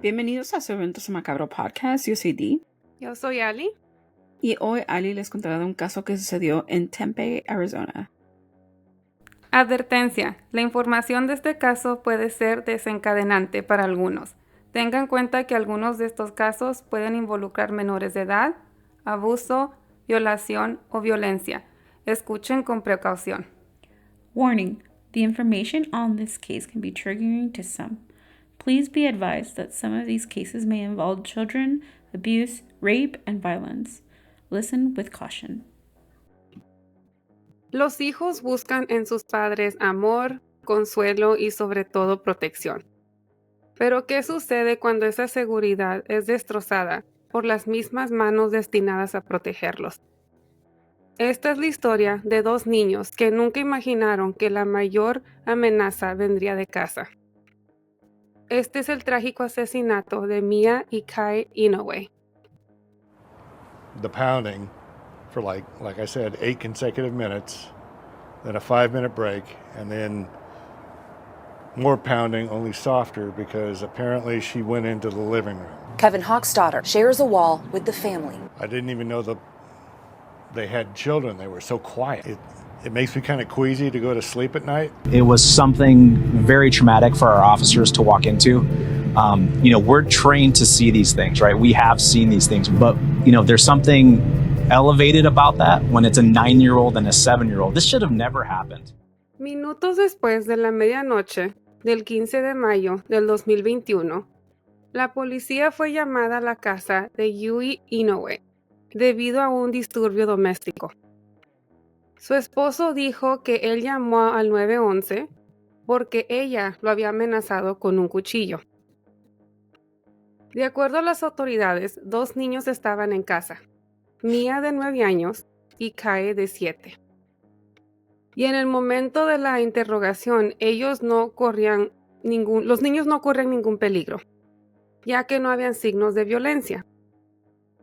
Bienvenidos a Eventos Macabro Podcast. Yo soy Dee. Yo soy Ali. Y hoy Ali les contará de un caso que sucedió en Tempe, Arizona. Advertencia. La información de este caso puede ser desencadenante para algunos. Tenga en cuenta que algunos de estos casos pueden involucrar menores de edad, abuso, violación o violencia. Escuchen con precaución. Warning. The information on this case can be triggering to some. Please be advised that some of these cases may involve children, abuse, rape, and violence. Listen with caution. Los hijos buscan en sus padres amor, consuelo y sobre todo protección. Pero ¿qué sucede cuando esa seguridad es destrozada por las mismas manos destinadas a protegerlos? Esta es la historia de dos niños que nunca imaginaron que la mayor amenaza vendría de casa. Este es el trágico asesinato de Mia y Kaih Inoue. The pounding for like I said, 8 consecutive minutes, then a 5-minute break, and then more pounding, only softer, because apparently she went into the living room. Kevin Hawk's daughter shares a wall with the family. I didn't even know they had children. They were so quiet. It makes me kind of queasy to go to sleep at night. It was something very traumatic for our officers to walk into. We're trained to see these things, right? We have seen these things, but, there's something elevated about that when it's a 9-year-old and a 7-year-old. This should have never happened. Minutos después de la medianoche del 15 de mayo del 2021, la policía fue llamada a la casa de Mia Inoue debido a un disturbio doméstico. Su esposo dijo que él llamó al 911 porque ella lo había amenazado con un cuchillo. De acuerdo a las autoridades, 2 niños estaban en casa, Mia de 9 años y Kaih de 7. Y en el momento de la interrogación, los niños no corrían ningún peligro, ya que no habían signos de violencia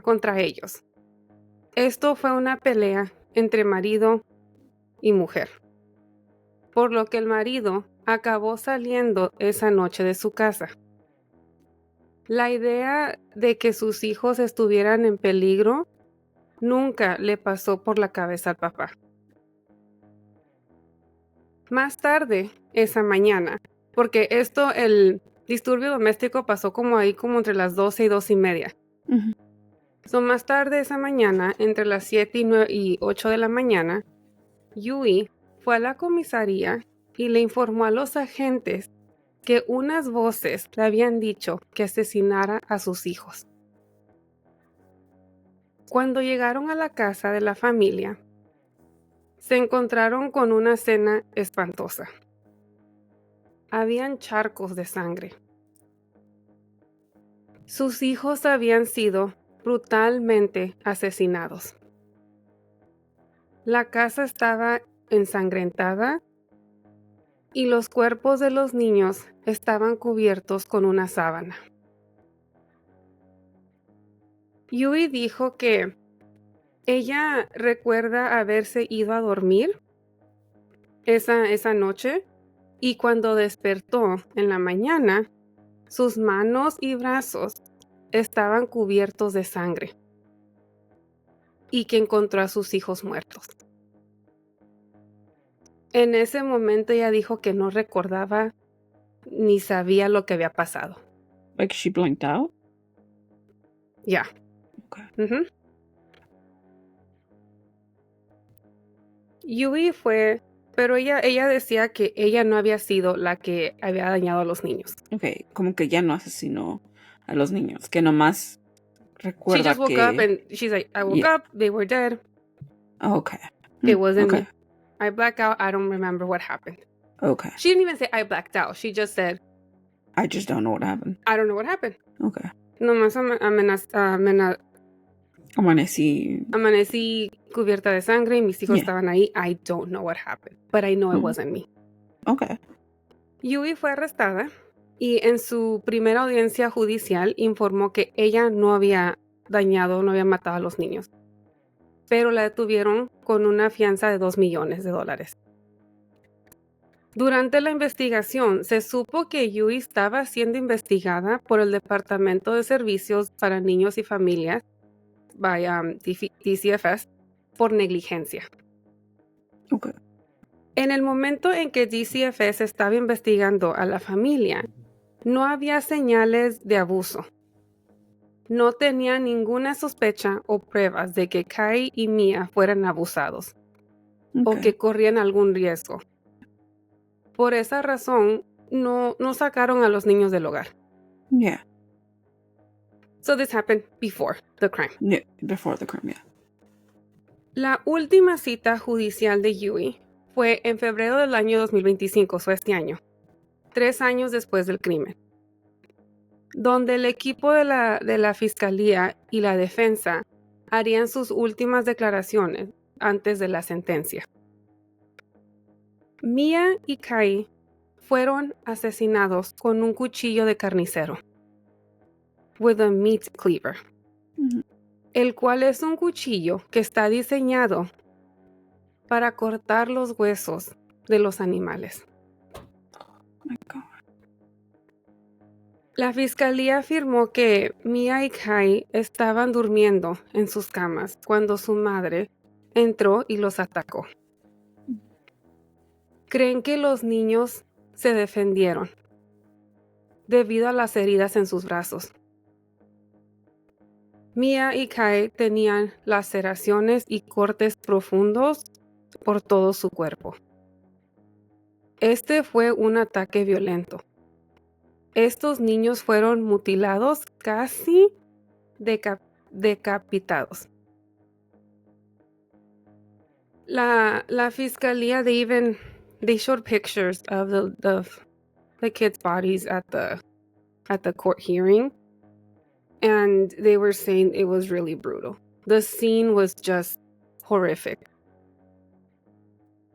contra ellos. Esto fue una pelea entre marido y mujer, por lo que el marido acabó saliendo esa noche de su casa. La idea de que sus hijos estuvieran en peligro nunca le pasó por la cabeza al papá. Más tarde, esa mañana, porque el disturbio doméstico pasó como entre las 12 y 2:30. Más tarde esa mañana, entre las 7 y 8 de la mañana, Yui fue a la comisaría y le informó a los agentes que unas voces le habían dicho que asesinara a sus hijos. Cuando llegaron a la casa de la familia, se encontraron con una escena espantosa. Habían charcos de sangre. Sus hijos habían sido brutalmente asesinados. La casa estaba ensangrentada y los cuerpos de los niños estaban cubiertos con una sábana. Yui dijo que ella recuerda haberse ido a dormir esa noche y cuando despertó en la mañana, sus manos y brazos estaban cubiertos de sangre y que encontró a sus hijos muertos. En ese momento ella dijo que no recordaba ni sabía lo que había pasado. Like she blanked out? Ya. Okay. Yui fue, pero ella decía que ella no había sido la que había dañado a los niños. Okay, como que ya no asesinó a los niños, que nomás recuerda She just woke up and she's like, I woke up, they were dead. Okay. It wasn't okay. me. I blacked out, I don't remember what happened. Okay. She didn't even say I blacked out. She just said, I just don't know what happened. I don't know what happened. Okay. Nomás amanecí cubierta de sangre y mis hijos estaban ahí. I don't know what happened, but I know it wasn't me. Okay. Yui fue arrestada y en su primera audiencia judicial informó que ella no había matado a los niños, pero la detuvieron con una fianza de $2 millones. Durante la investigación, se supo que Inoue estaba siendo investigada por el Departamento de Servicios para Niños y Familias, DCFS, por negligencia. Okay. En el momento en que DCFS estaba investigando a la familia, no había señales de abuso. No tenía ninguna sospecha o pruebas de que Kaih y Mia fueran abusados o Okay. que corrían algún riesgo. Por esa razón, no sacaron a los niños del hogar. Yeah. So this happened before the crime. Yeah. Before the crime, yeah. La última cita judicial de Inoue fue en febrero del año 2025, este año, 3 años después del crimen, donde el equipo de la fiscalía y la defensa harían sus últimas declaraciones antes de la sentencia. Mia y Kaih fueron asesinados con un cuchillo de carnicero, with a meat cleaver, el cual es un cuchillo que está diseñado para cortar los huesos de los animales. Oh my God. La fiscalía afirmó que Mia y Kaih estaban durmiendo en sus camas cuando su madre entró y los atacó. Creen que los niños se defendieron debido a las heridas en sus brazos. Mia y Kaih tenían laceraciones y cortes profundos por todo su cuerpo. Este fue un ataque violento. Estos niños fueron mutilados, casi decapitados. La fiscalía, they showed pictures of the kids' bodies at the court hearing, and they were saying it was really brutal. The scene was just horrific.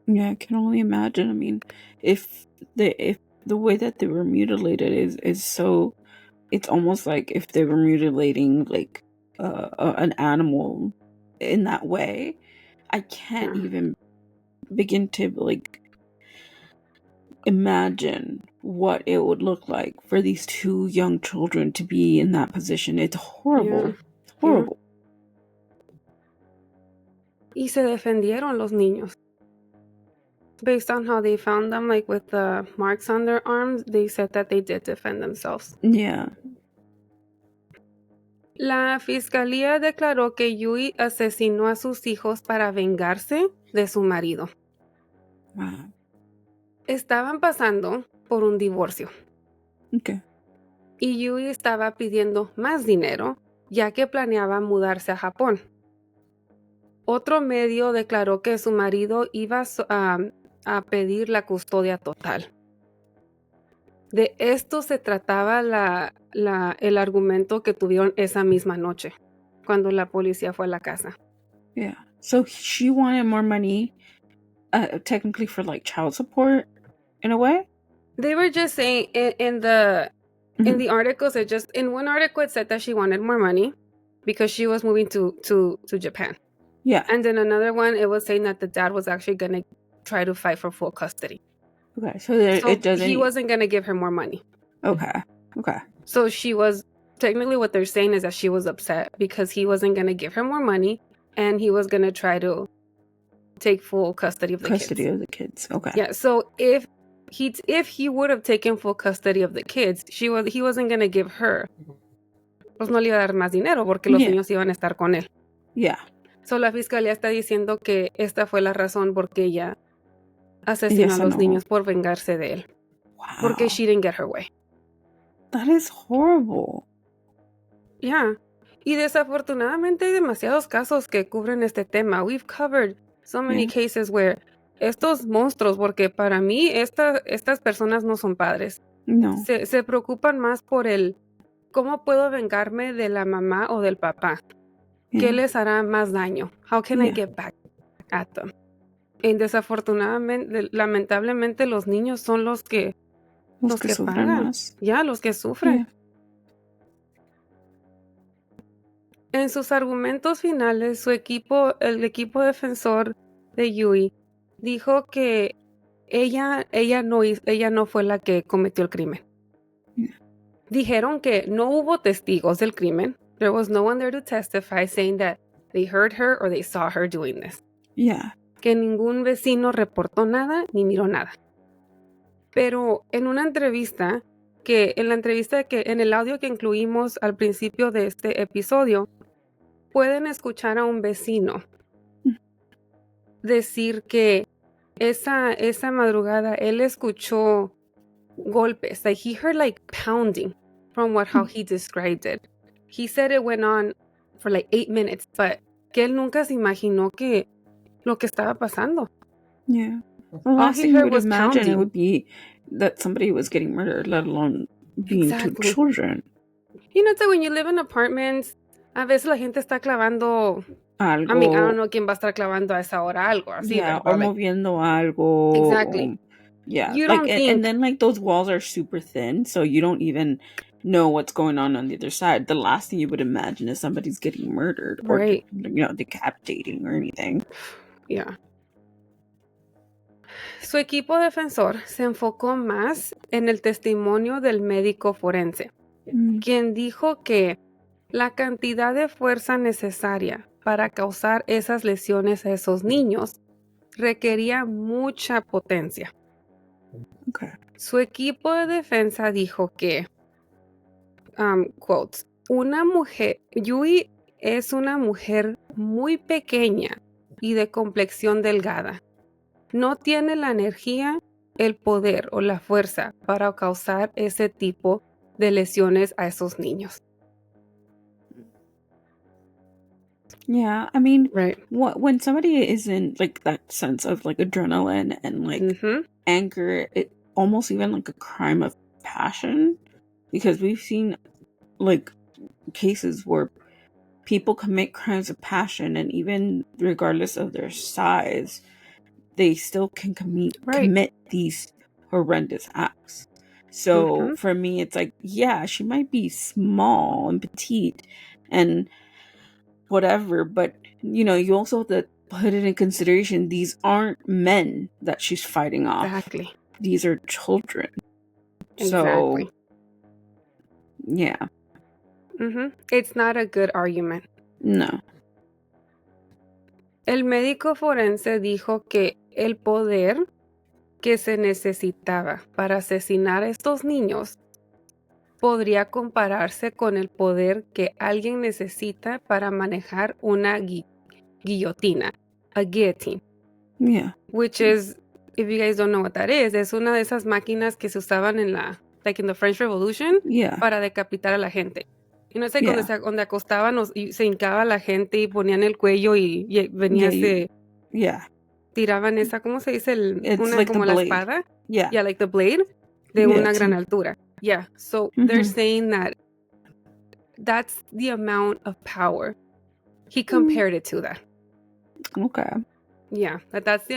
Yeah, I can only imagine. I mean, if the way that they were mutilated is so, it's almost like if they were mutilating like an animal in that way. I can't even begin to like imagine what it would look like for these 2 young children to be in that position. It's horrible. Yeah. Horrible. Y se defendieron los niños. Based on how they found them, like with the marks on their arms, they said that they did defend themselves. Yeah. La fiscalía declaró que Inoue asesinó a sus hijos para vengarse de su marido. Wow. Estaban pasando por un divorcio Okay. y Inoue estaba pidiendo más dinero ya que planeaba mudarse a Japón. Otro medio declaró que su marido iba a pedir la custodia total. De esto se trataba el argumento que tuvieron esa misma noche, cuando la policía fue a la casa. Yeah. So she wanted more money, technically for like child support, in a way. They were just saying in the articles, in one article it said that she wanted more money because she was moving to Japan. Yeah. And then another one, it was saying that the dad was actually going to try to fight for full custody. Okay. So it doesn't. He wasn't going to give her more money. Okay. Okay. So she was, technically what they're saying is that she was upset because he wasn't going to give her more money and he was going to try to take full custody of the kids. Custody of the kids. Okay. Yeah. So if he would have taken full custody of the kids, he wasn't going to give her. Pues no le iba a dar más dinero porque los niños iban a estar con él. Yeah. So la fiscalía está diciendo que esta fue la razón por qué ella asesinó a los niños por vengarse de él. Wow. Porque she didn't get her way. That is horrible. Yeah. Y desafortunadamente hay demasiados casos que cubren este tema. We've covered so many cases where estos monstruos, porque para mí estas personas no son padres. No. Se preocupan más por el cómo puedo vengarme de la mamá o del papá. ¿Qué les hará más daño? How can I get back at them? Y desafortunadamente, lamentablemente, los niños son los que pagan. Más. Ya, los que sufren. Yeah. En sus argumentos finales, el equipo defensor de Inoue dijo que ella no fue la que cometió el crimen. Dijeron que no hubo testigos del crimen. There was no one there to testify saying that they heard her or they saw her doing this. Yeah. Que ningún vecino reportó nada ni miró nada. Pero en una entrevista, en el audio que incluimos al principio de este episodio, pueden escuchar a un vecino decir que esa madrugada él escuchó golpes. Like he heard like pounding from how he described it. He said it went on for like 8 minutes, but que él nunca se imaginó que lo que estaba pasando. Yeah. The All last he thing you heard would was imagine pounding. it would be that somebody was getting murdered, let alone being two Exactly. children. You know, so when you live in apartments, a veces la gente está clavando. Algo. I mean, I don't know quién va a estar clavando a esa hora algo así, Yeah, ¿verdad? or Like, moviendo algo. Exactly. Yeah. You Like, don't think. and then like those walls are super thin, so you don't even know what's going on the other side. The last thing you would imagine is somebody's getting murdered or, Right. decapitating or anything. Yeah. Su equipo defensor se enfocó más en el testimonio del médico forense, quien dijo que la cantidad de fuerza necesaria para causar esas lesiones a esos niños requería mucha potencia. Okay. Su equipo de defensa dijo que, quotes, Yui es una mujer muy pequeña y de complexión delgada. No tiene la energía, el poder o la fuerza para causar ese tipo de lesiones a esos niños. Yeah, I mean, Right. when somebody is in like that sense of like adrenaline and like anger, it almost even like a crime of passion, because we've seen like cases where people commit crimes of passion, and even regardless of their size, they still can commit these horrendous acts. So for me, it's like, yeah, she might be small and petite and whatever, but you also have to put it in consideration. These aren't men that she's fighting off. Exactly. These are children. Exactly. So, yeah. It's not a good argument. No. El médico forense dijo que el poder que se necesitaba para asesinar a estos niños podría compararse con el poder que alguien necesita para manejar una guillotina, a guillotine. Yeah. Which is, if you guys don't know what that is, es una de esas máquinas que se usaban in the French Revolution para decapitar a la gente. Y no sé, donde acostaban y se hincaba la gente y ponían el cuello y venía tiraban esa, ¿cómo se dice? Una like como la espada. Yeah, like the blade de una gran altura. Yeah, so they're saying that that's the amount of power. He compared it to that. Okay. Yeah, that's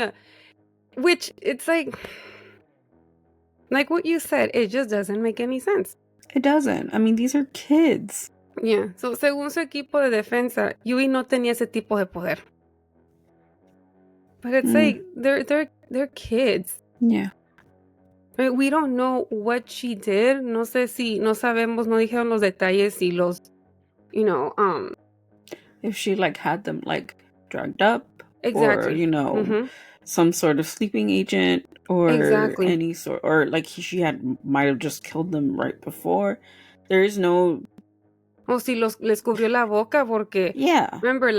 which it's like what you said, it just doesn't make any sense. It doesn't. I mean, these are kids. Yeah, so según su equipo de defensa, Yui no tenía ese tipo de poder. But it's like, they're kids. Yeah. Right? We don't know what she did. No sabemos, no dijeron los detalles si los, if she had them drugged up. Exactly. Or, some sort of sleeping agent or any sort, or she might have just killed them right before. There is no. O si les cubrió la boca porque. Yeah. Remember,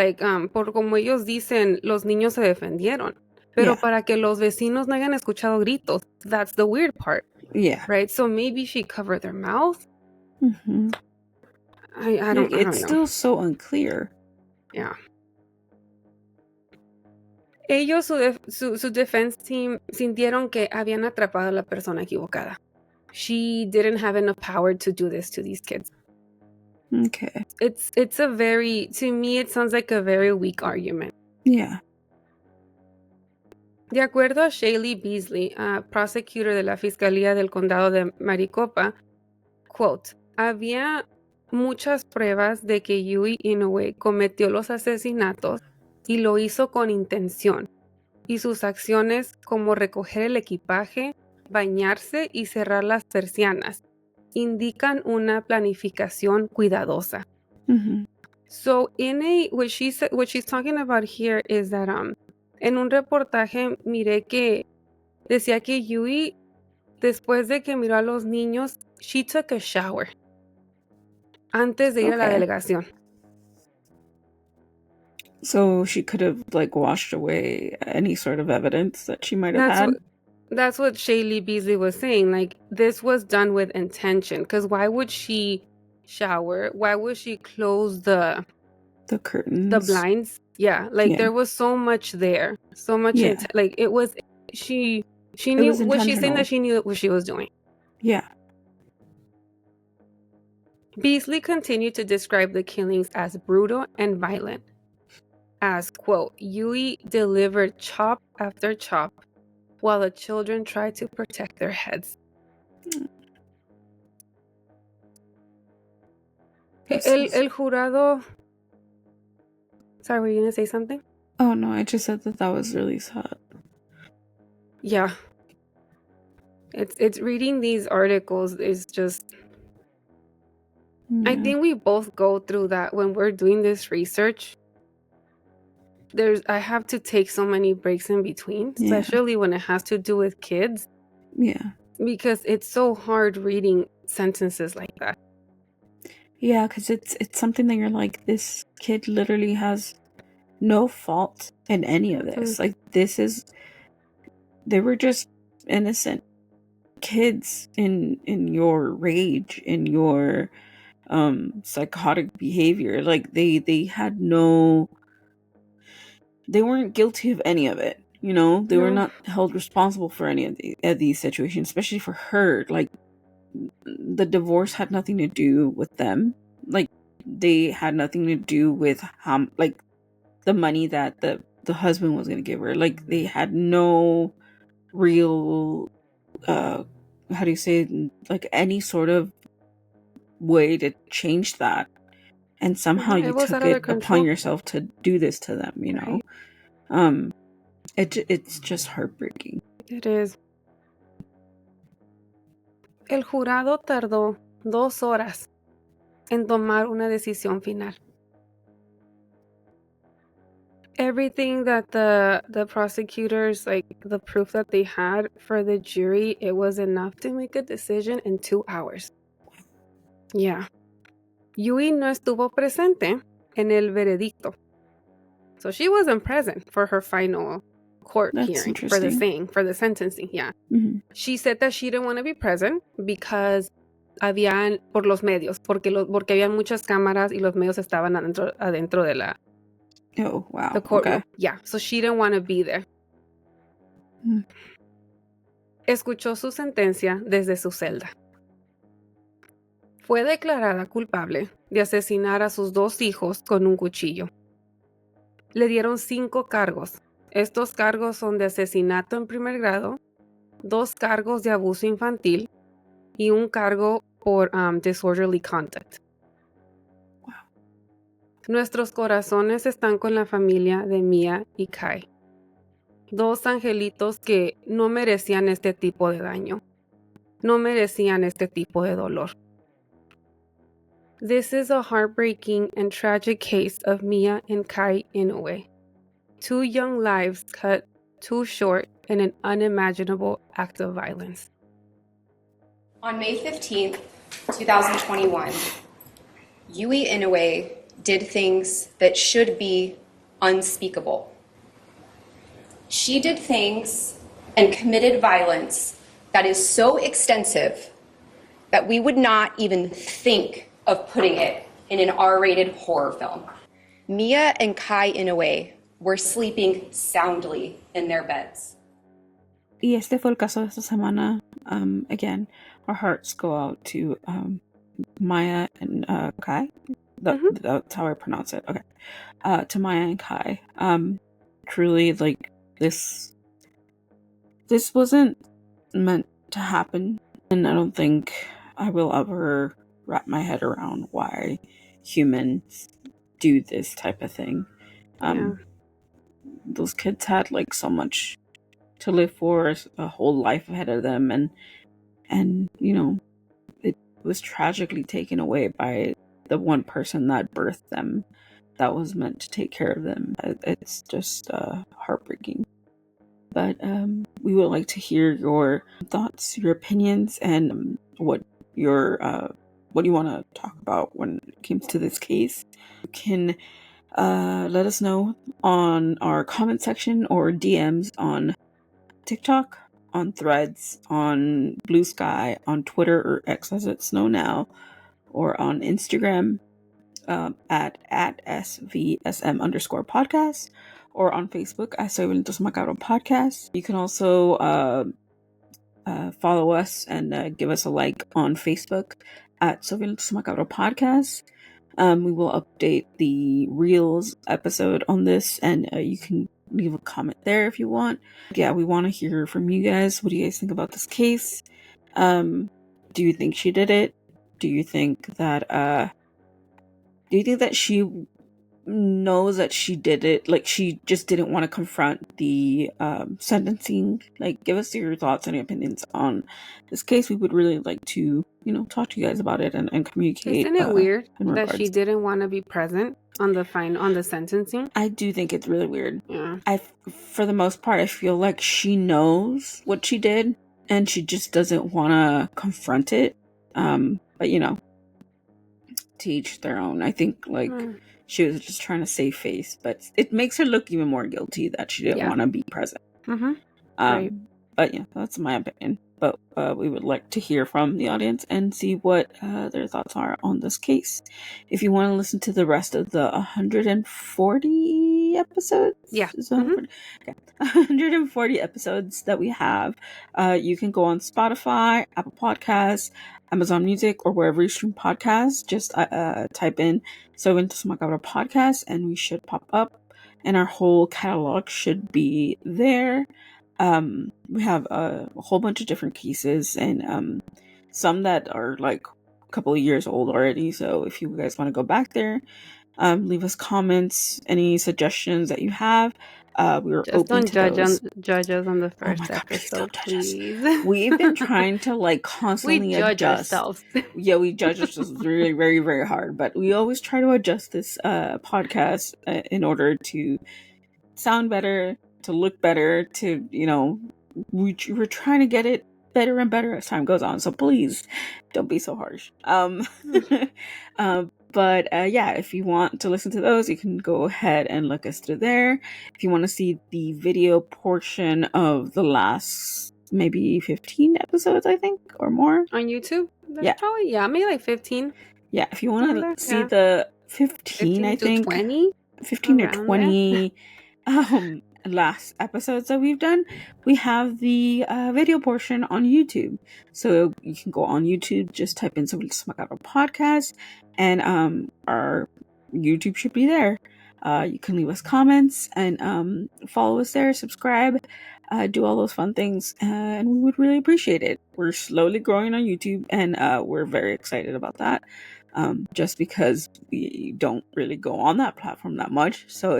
por como ellos dicen, los niños se defendieron. Pero para que los vecinos no hayan escuchado gritos, that's the weird part. Yeah. Right? So maybe she covered their mouth. I don't know. It's still so unclear. Yeah. Ellos, su defense team, sintieron que habían atrapado a la persona equivocada. She didn't have enough power to do this to these kids. Okay. It's a very, to me, it sounds like a very weak argument. Yeah. De acuerdo a Shaylee Beasley, prosecutor de la Fiscalía del Condado de Maricopa, quote, había muchas pruebas de que Inoue cometió los asesinatos y lo hizo con intención. y sus acciones como recoger el equipaje, bañarse y cerrar las persianas indican una planificación cuidadosa. Mhm. So what she's talking about here is that en un reportaje miré que decía que Yui, después de que miró a los niños, she took a shower antes de ir a la Okay. delegación. So she could have like washed away any sort of evidence that she might have That's had. That's what Shaylee Beasley was saying. Like, this was done with intention. Because why would she shower? Why would she close the curtains. blinds? Yeah, like there was so much there, so much. Yeah. Like it was. She It knew was what she's saying, intentional. that she knew what she was doing. Yeah. Beasley continued to describe the killings as brutal and violent. As, quote, Yui delivered chop after chop while the children tried to protect their heads. El jurado... Sorry, were you going to say something? Oh, no, I just said that was really sad. Yeah. It's reading these articles is just... Yeah. I think we both go through that when we're doing this research. I have to take so many breaks in between, especially when it has to do with kids. Yeah. Because it's so hard reading sentences like that. Yeah, because it's something that you're like, this kid literally has no fault in any of this. Like, they were just innocent kids in your rage, in your psychotic behavior. Like, they had no... They weren't guilty of any of it, you know? They were not held responsible for any of these situations, especially for her. Like, the divorce had nothing to do with them. Like, they had nothing to do with like the money that the husband was going to give her. Like, they had no real how do you say, like, any sort of way to change that. And somehow you took it upon yourself to do this to them, you know? It's just heartbreaking. It is. El jurado tardó 2 horas en tomar una decisión final. Everything that the prosecutors, like the proof that they had for the jury, it was enough to make a decision in 2 hours. Yeah. Yui no estuvo presente en el veredicto. So she wasn't present for her final court hearing, for the sentencing, yeah. Mm-hmm. She said that she didn't want to be present because por los medios, porque había muchas cámaras y los medios estaban adentro de la... Oh, wow. The courtroom. Okay. Yeah, so she didn't want to be there. Mm. Escuchó su sentencia desde su celda. Fue declarada culpable de asesinar a sus 2 hijos con un cuchillo. Le dieron 5 cargos. Estos cargos son de asesinato en primer grado, 2 cargos de abuso infantil y un cargo por disorderly conduct. Wow. Nuestros corazones están con la familia de Mia y Kaih. 2 angelitos que no merecían este tipo de daño. No merecían este tipo de dolor. This is a heartbreaking and tragic case of Mia and Kaih Inoue. 2 young lives cut too short in an unimaginable act of violence. On May 15th, 2021, Yui Inoue did things that should be unspeakable. She did things and committed violence that is so extensive that we would not even think of putting it in an R-rated horror film. Mia and Kaih Inoue were sleeping soundly in their beds. Y este fue el caso de esta semana. Again, our hearts go out to Mia and Kaih. That's how I pronounce it. Okay. To Mia and Kaih. Truly, like, this wasn't meant to happen, and I don't think I will ever wrap my head around why humans do this type of thing. those kids had like so much to live for, a whole life ahead of them, and you know, it was tragically taken away by the one person that birthed them, that was meant to take care of them. It's just heartbreaking. But we would like to hear your thoughts, your opinions, and what you want to talk about when it comes to this case. You can let us know on our comment section or DMs on TikTok, on Threads, on Blue Sky, on Twitter or X as it's known now, or on Instagram at SVSM_podcast, or on Facebook at Seguridad podcast. You can also follow us and give us a like on Facebook at Seguridad podcast. We will update the Reels episode on this, and you can leave a comment there if you want. Yeah, we want to hear from you guys. What do you guys think about this case? Do you think she did it? Do you think that she knows that she did it, like she just didn't want to confront the sentencing? Like, give us your thoughts and opinions on this case. We would really like to, you know, talk to you guys about it and communicate. Isn't it weird in that she didn't want to be present on the sentencing? I do think it's really weird. Yeah. For the most part, I feel like she knows what she did and she just doesn't want to confront it. But you know, to each their own. I think like she was just trying to save face, but it makes her look even more guilty that she didn't want to be present. Right. But yeah, that's my opinion. But we would like to hear from the audience and see what their thoughts are on this case. If you want to listen to the rest of the 140 episodes, 140 episodes that we have, you can go on Spotify, Apple Podcasts, Amazon Music, or wherever you stream podcasts. Just type in "So into Macabro podcast" and we should pop up, and our whole catalog should be there. We have a whole bunch of different cases, and some that are like a couple of years old already. So if you guys want to go back there, leave us comments, any suggestions that you have. We were just open to those. Judge us on the Oh my first God, episode, please. please. We've been trying to like constantly we judge adjust. ourselves. Yeah, we judge ourselves really, very, very hard. But we always try to adjust this podcast in order to sound better, to look better, to, you know, we're trying to get it better and better as time goes on. So please don't be so harsh. But yeah, if you want to listen to those, you can go ahead and look us through there. If you want to see the video portion of the last maybe 15 episodes, I think, or more on YouTube, probably maybe like 15. Yeah, if you want to see the 15 I think 20 15 or 20 last episodes that we've done, we have the video portion on YouTube. So you can go on YouTube, just type in "Sobre, todo, podcast," and our YouTube should be there. You can leave us comments and follow us there, subscribe, do all those fun things, and we would really appreciate it. We're slowly growing on YouTube, and we're very excited about that. Just because we don't really go on that platform that much, so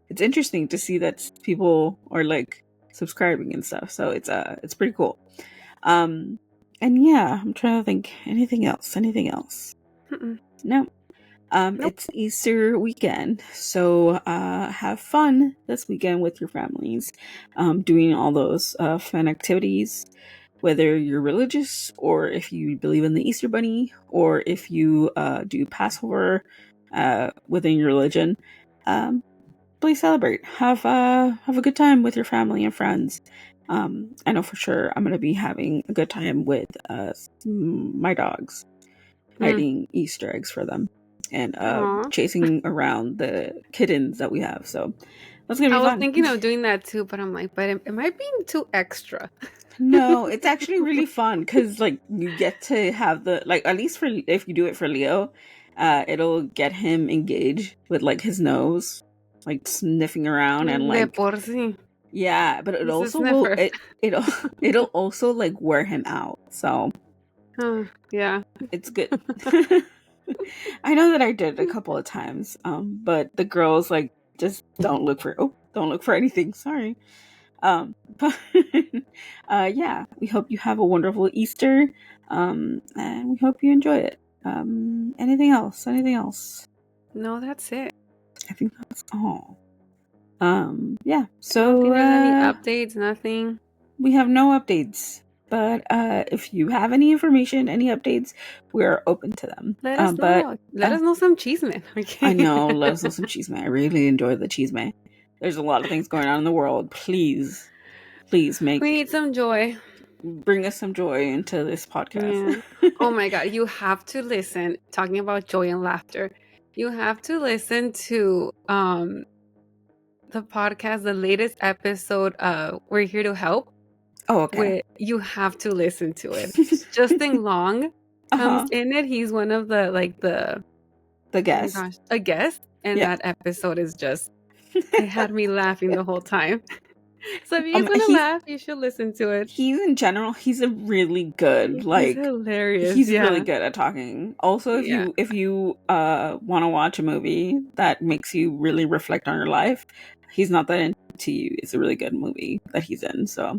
it's interesting to see that people are like subscribing and stuff. So it's pretty cool. And yeah, I'm trying to think anything else. No. Nope. It's Easter weekend, so have fun this weekend with your families, doing all those fun activities, whether you're religious or if you believe in the Easter Bunny, or if you do Passover within your religion. Please celebrate. Have a good time with your family and friends. I know for sure I'm gonna be having a good time with my dogs, hiding Easter eggs for them, and chasing around the kittens that we have. So that's gonna be fun. I was thinking of doing that too, but I'm like, am I being too extra? No, it's actually really fun because like you get to have the, like, at least for if you do it for Leo, it'll get him engaged with like his nose, like sniffing around and like yeah, but it also will, it'll also like wear him out. So yeah, it's good. I know that I did it a couple of times, but the girls like just don't look for don't look for anything. Sorry. But yeah, we hope you have a wonderful Easter. And we hope you enjoy it. Anything else? Anything else? No, that's it. I think that's all. Yeah. I So don't think there's any updates, nothing. we have no updates. But if you have any information, any updates, we're open to them. Let us know. Let us know some chisme. Okay. I know. Let us know some chisme. I really enjoy the chisme. There's a lot of things going on in the world. Please We need some joy. Bring us some joy into this podcast. Yeah. Oh my God. You have to listen. Talking about joy and laughter. You have to listen to the podcast, the latest episode of We're Here to Help. Oh, okay. You have to listen to it. Justin Long comes in it. He's one of the guest. Oh my gosh, a guest. And that episode is just, it had me laughing the whole time. So if you guys want to laugh, you should listen to it. He's in general, he's a really good, he's hilarious. He's really good at talking. Also, if you want to watch a movie that makes you really reflect on your life, he's not that into you. It's a really good movie that he's in. So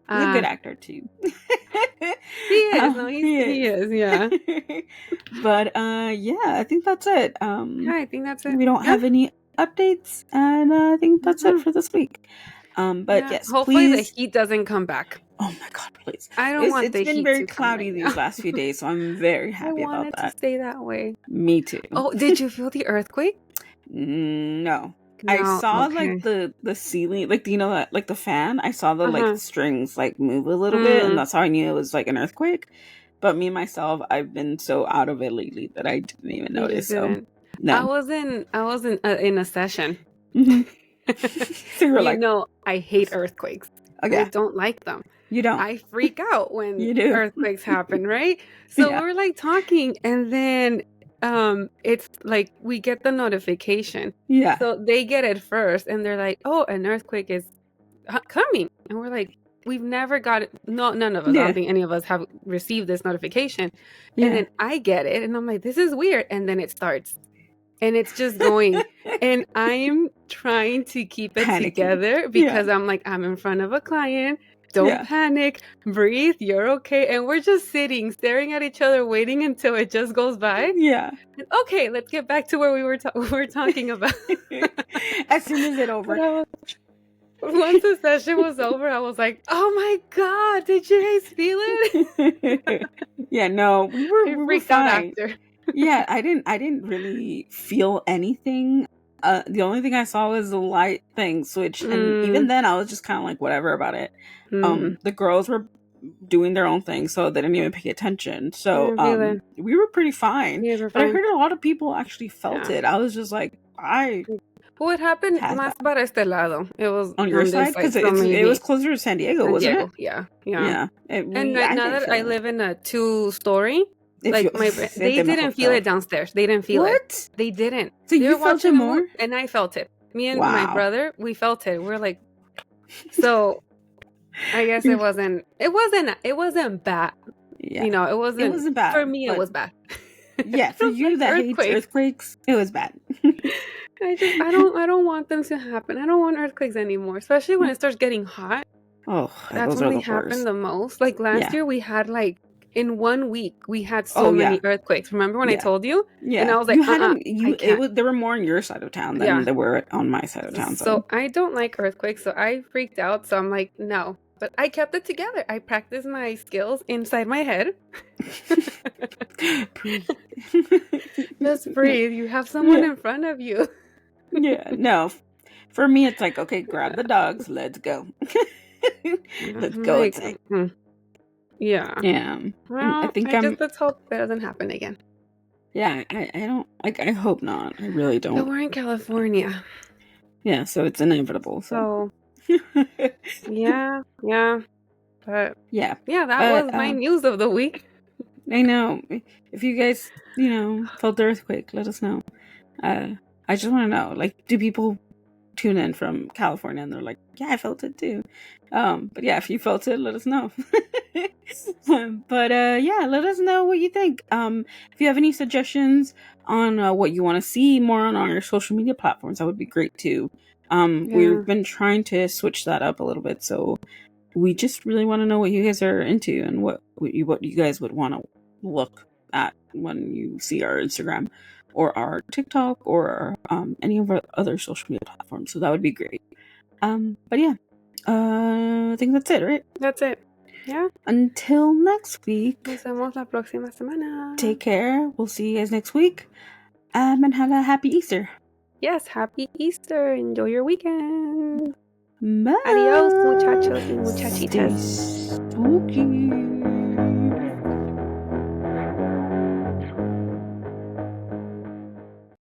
he's a good actor too. He is. No, he is. Yeah. But yeah, I think that's it. Yeah, I think that's it. We don't have any updates, and I think that's it for this week. But yes, hopefully please. The heat doesn't come back. Oh my God, please! I don't want the heat. It's been very cloudy these last few days, so I'm very happy about that. I want it to stay that way. Me too. Oh, did you feel the earthquake? No. I saw like the ceiling, like that, like the fan. I saw the like strings like move a little bit, and that's how I knew it was like an earthquake. But me myself, I've been so out of it lately that I didn't even notice. So no, I was in a session. So you're like, I hate earthquakes. Okay. I don't like them. You don't. I freak out when earthquakes happen, right? So we're like talking, and then it's like we get the notification. Yeah. So they get it first, and they're like, "Oh, an earthquake is coming," and we're like, "We've never got it. No, none of us. I don't think any of us have received this notification." And then I get it, and I'm like, "This is weird," and then it starts. And it's just going, and I'm trying to keep it together because I'm like, I'm in front of a client. Don't panic. Breathe. You're okay. And we're just sitting, staring at each other, waiting until it just goes by. Yeah. Okay, let's get back to where we were talking about. As soon as it over. Once the session was over, I was like, "Oh my God, did you guys feel it?" Yeah, no, we were freaked out after. Yeah, I didn't really feel anything. The only thing I saw was the light thing switch, and even then I was just kind of like whatever about it. The girls were doing their own thing, so they didn't even pay attention. So we were pretty fine. But I heard a lot of people actually felt it. I was just like, Well, it happened más para este lado. It was on your side because it was closer to San Diego, wasn't it? Yeah. And now that I live in a 2-story. Like they didn't feel it downstairs. They didn't feel it. They didn't. So you felt it more, and I felt it. Me and my brother, we felt it. We're like, so. I guess it wasn't bad. Yeah. It wasn't bad for me. It was bad. Yeah, for you that hates earthquakes, it was bad. I don't want them to happen. I don't want earthquakes anymore, especially when it starts getting hot. Oh, that's when they happen the most. Like last year, we had in 1 week, we had so many earthquakes. Remember when I told you? Yeah. And I was like, there were more on your side of town than there were on my side of town. So I don't like earthquakes. So I freaked out. So I'm like, no. But I kept it together. I practiced my skills inside my head. Breathe. Just breathe. You have someone in front of you. Yeah. No. For me, it's like, okay, grab the dogs. Let's go. Let's go. Yeah. Yeah. Well, I guess let's hope that doesn't happen again. Yeah, I don't I hope not. I really don't. But we're in California. Yeah, so it's inevitable. So yeah. But yeah, that was my news of the week. I know. If you guys, felt the earthquake, let us know. I just want to know, do people tune in from California and they're like, yeah, I felt it too. But yeah, if you felt it, let us know. But let us know what you think. If you have any suggestions on what you want to see more on our social media platforms, that would be great too. We've been trying to switch that up a little bit, so we just really want to know what you guys are into and what you guys would want to look at when you see our Instagram or our TikTok or any of our other social media platforms. So that would be great. But yeah, I think that's it, right? That's it. Yeah. Until next week. Nos vemos la próxima semana. Take care. We'll see you guys next week. And have a happy Easter. Yes, happy Easter. Enjoy your weekend. Bye. Adios, muchachos y muchachitas. Stay spooky.